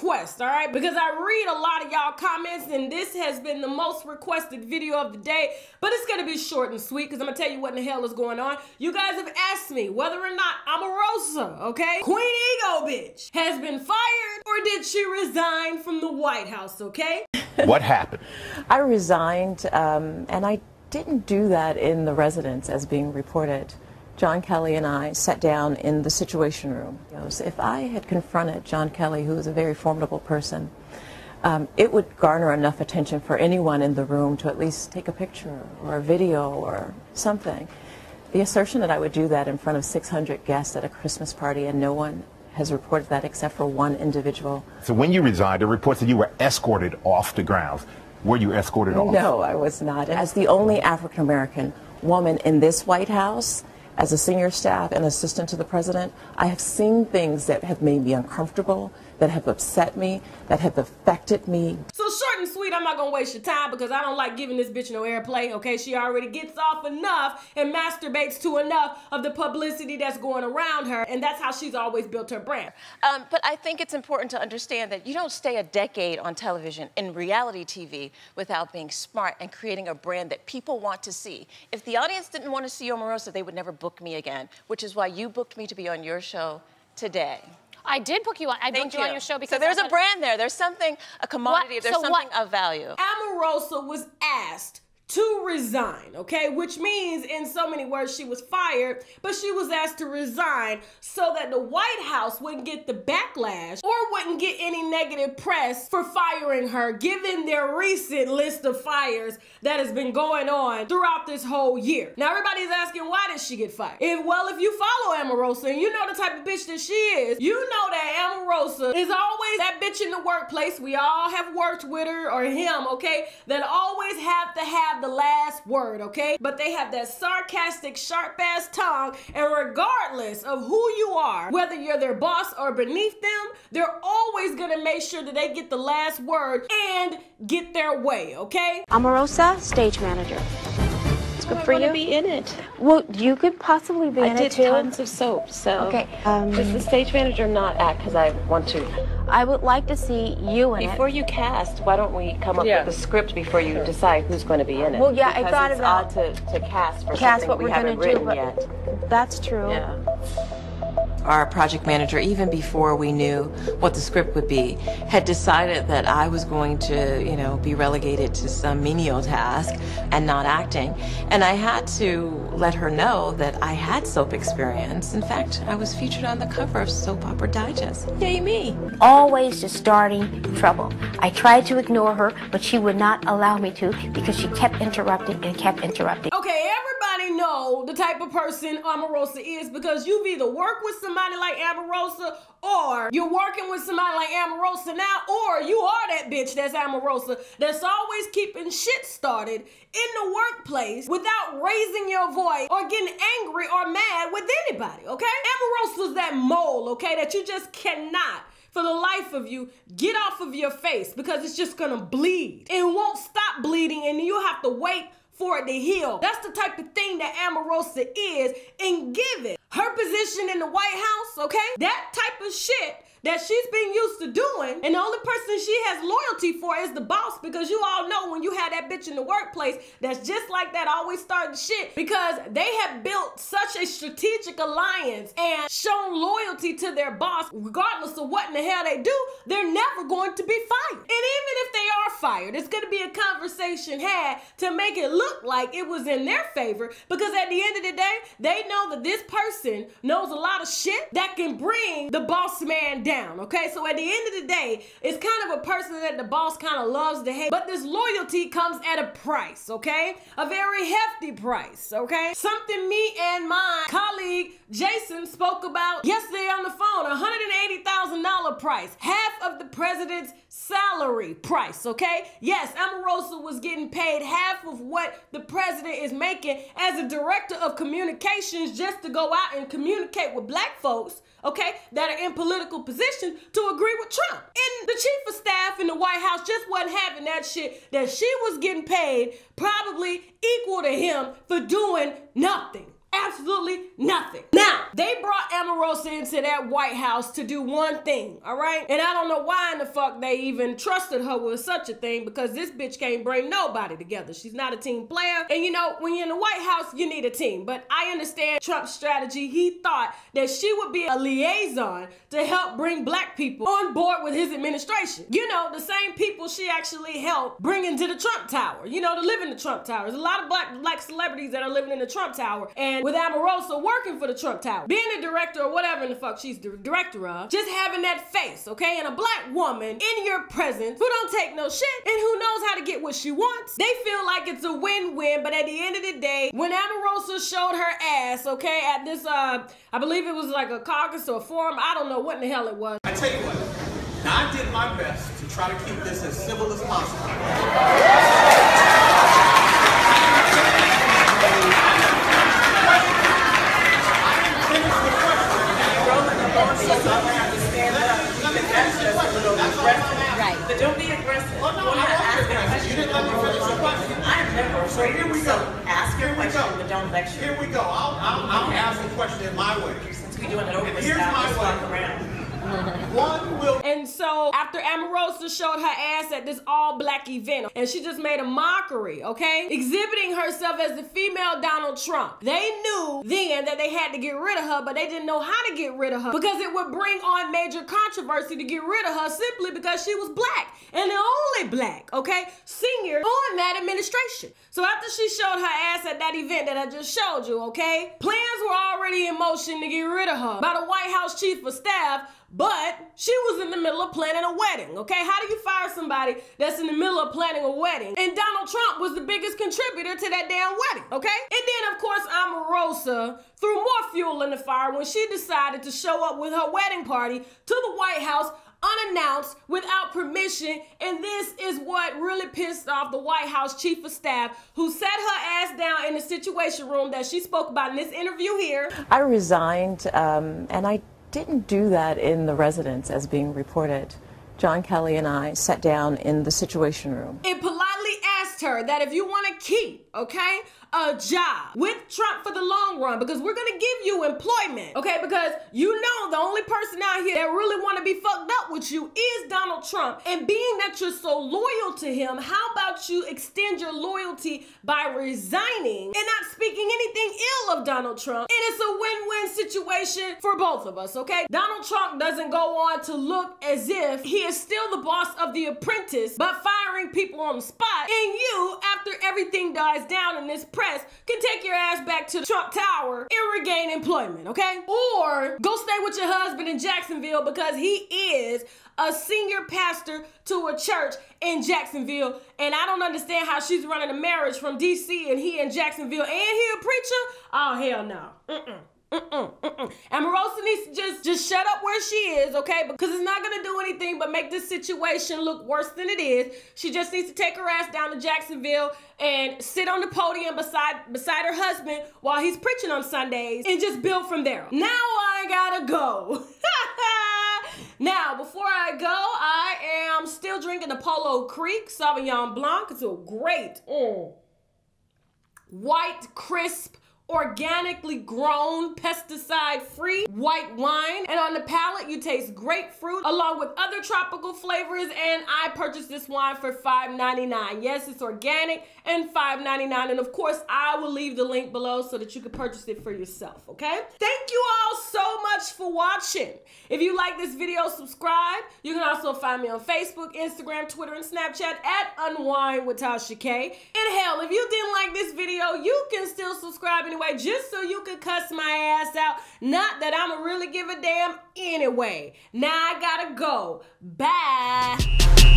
request, all right? Because I read a lot of y'all comments, and this has been the most requested video of the day, but it's gonna be short and sweet because I'm gonna tell you what in the hell is going on. You guys have asked me whether or not Omarosa, okay, Queen Ego bitch, has been fired or did she resign from the White House, okay? What happened? I resigned, and I didn't do that in the residence as being reported. John Kelly and I sat down in the Situation Room. If I had confronted John Kelly, who is a very formidable person, it would garner enough attention for anyone in the room to at least take a picture or a video or something. The assertion that I would do that in front of 600 guests at a Christmas party and no one has reported that except for one individual. So when you resigned, the reports that you were escorted off the grounds. Were you escorted off? No, I was not. As the only African-American woman in this White House, as a senior staff and assistant to the president, I have seen things that have made me uncomfortable, that have upset me, that have affected me. So short and sweet, I'm not gonna waste your time because I don't like giving this bitch no airplay, okay? She already gets off enough and masturbates to enough of the publicity that's going around her, and that's how she's always built her brand. But I think it's important to understand that you don't stay a decade on television in reality TV without being smart and creating a brand that people want to see. If the audience didn't want to see Omarosa, they would never book me again, which is why you booked me to be on your show today. I did book you on. I booked you on your show because so there's a brand there. There's something, a commodity. There's something of value. Omarosa was asked to resign, okay? Which means, in so many words, she was fired, but she was asked to resign so that the White House wouldn't get the backlash or wouldn't get any negative press for firing her, given their recent list of fires that has been going on throughout this whole year. Now, everybody's asking, why did she get fired? If you follow Omarosa and you know the type of bitch that she is, you know that Omarosa is always that bitch in the workplace. We all have worked with her or him, okay? That always have to have the last word, okay? But they have that sarcastic, sharp-ass tongue, and regardless of who you are, whether you're their boss or beneath them, they're always gonna make sure that they get the last word and get their way, okay? Omarosa, stage manager. It's good for you. Be in it. Well, you could possibly be in it too. I did tons of soap, so. Okay. Does the stage manager not act because I want to? I would like to see you in it. Before you cast, why don't we come up with a script before you decide who's going to be in it? Well, yeah, because I thought about it's odd to cast for cast something what we we're haven't going to do, written yet. That's true. Yeah. Our project manager, even before we knew what the script would be, had decided that I was going to, be relegated to some menial task and not acting. And I had to let her know that I had soap experience. In fact, I was featured on the cover of Soap Opera Digest. Yay me! Always just starting trouble. I tried to ignore her, but she would not allow me to because she kept interrupting and kept interrupting. Okay, everybody know the type of person Omarosa is because you've either worked with somebody like Omarosa or you're working with somebody like Omarosa now, or you are that bitch that's Omarosa that's always keeping shit started in the workplace without raising your voice or getting angry or mad with anybody, okay? Omarosa's that mole, okay, that you just cannot for the life of you, get off of your face because it's just gonna bleed. It won't stop bleeding and you have to wait for it to heal. That's the type of thing that Omarosa is, and given her position in the White House, okay? That type of shit that she's been used to doing, and the only person she has loyalty for is the boss, because you all know when you have that bitch in the workplace that's just like that, always starting shit, because they have built such a strategic alliance and shown loyalty to their boss, regardless of what in the hell they do, they're never going to be fired. And even if they are fired, it's gonna be a conversation had to make it look like it was in their favor, because at the end of the day, they know that this person knows a lot of shit that can bring the boss man down. Okay, so at the end of the day, it's kind of a person that the boss kind of loves to hate, but this loyalty comes at a price, okay? A very hefty price, okay? Something me and my colleague Jason spoke about yesterday on the phone, $180,000 price, half of the president's salary price, okay? Yes, Omarosa was getting paid half of what the president is making as a director of communications just to go out and communicate with black folks, okay, that are in political positions to agree with Trump. And the chief of staff in the White House just wasn't having that shit, that she was getting paid probably equal to him for doing nothing. Absolutely nothing. Now, they brought Omarosa into that White House to do one thing, all right? And I don't know why in the fuck they even trusted her with such a thing, because this bitch can't bring nobody together. She's not a team player. And you know, when you're in the White House, you need a team. But I understand Trump's strategy. He thought that she would be a liaison to help bring black people on board with his administration. You know, the same people she actually helped bring into the Trump Tower, you know, to live in the Trump Tower. There's a lot of black celebrities that are living in the Trump Tower. And with Omarosa working for the Trump Tower, being a director or whatever in the fuck she's the director of, just having that face, okay, and a black woman in your presence who don't take no shit and who knows how to get what she wants, they feel like it's a win-win. But at the end of the day, when Omarosa showed her ass, okay, at this, I believe it was like a caucus or a forum, I don't know what in the hell it was. I tell you what, now I did my best to try to keep this as civil as possible. Right. But don't be aggressive. Oh, no, I wasn't aggressive. You didn't let me finish your question. I'm never. So here we go. Ask your question, but don't lecture. Here we go. I'll ask the question my way. Since we're doing it over Here's my way. One will. And so after Omarosa showed her ass at this all-black event, and she just made a mockery, okay, exhibiting herself as the female Donald Trump, they knew then that they had to get rid of her, but they didn't know how to get rid of her because it would bring on major controversy to get rid of her simply because she was black, and the only black, okay, senior on that administration. So after she showed her ass at that event that I just showed you, okay, plans were already in motion to get rid of her by the White House Chief of Staff. But she was in the middle of planning a wedding, okay? How do you fire somebody that's in the middle of planning a wedding? And Donald Trump was the biggest contributor to that damn wedding, okay? And then, of course, Omarosa threw more fuel in the fire when she decided to show up with her wedding party to the White House unannounced, without permission, and this is what really pissed off the White House Chief of Staff, who sat her ass down in the Situation Room that she spoke about in this interview here. I resigned, and I didn't do that in the residence as being reported. John Kelly and I sat down in the Situation Room. It politely asked her that if you want to keep, okay, a job with Trump for the long run, because we're going to give you employment, okay, because you know the only person out here that really want to be fucked up with you is Donald Trump. And being that you're so loyal to him, how about you extend your loyalty by resigning and not speaking anything ill of Donald Trump? And it's a win-win situation for both of us, okay? Donald Trump doesn't go on to look as if he is still the boss of The Apprentice by firing people on the spot, and you, after everything dies down in this press, can take your ass back to the Trump Tower and regain employment, okay? Or go stay with your husband in Jacksonville because he is a senior pastor to a church in Jacksonville, and I don't understand how she's running a marriage from DC and he in Jacksonville and he a preacher? Oh, hell no. Omarosa needs to just shut up where she is, okay? Because it's not gonna do anything but make this situation look worse than it is. She just needs to take her ass down to Jacksonville and sit on the podium beside her husband while he's preaching on Sundays and just build from there. Now I gotta go. Now, before I go, I am still drinking the POLLO Creek Sauvignon Blanc. It's a great, white, crisp, organically grown, pesticide-free white wine. And on the palate, you taste grapefruit along with other tropical flavors. And I purchased this wine for $5.99. Yes, it's organic and $5.99. And of course, I will leave the link below so that you can purchase it for yourself, okay? Thank you all so much for watching. If you like this video, subscribe. You can also find me on Facebook, Instagram, Twitter, and Snapchat at UNWINEWITHTASHAK. And hell, if you didn't like this video, you can still subscribe anyway, just so you can cuss my ass out. Not that I'ma really give a damn anyway. Now I gotta go. Bye.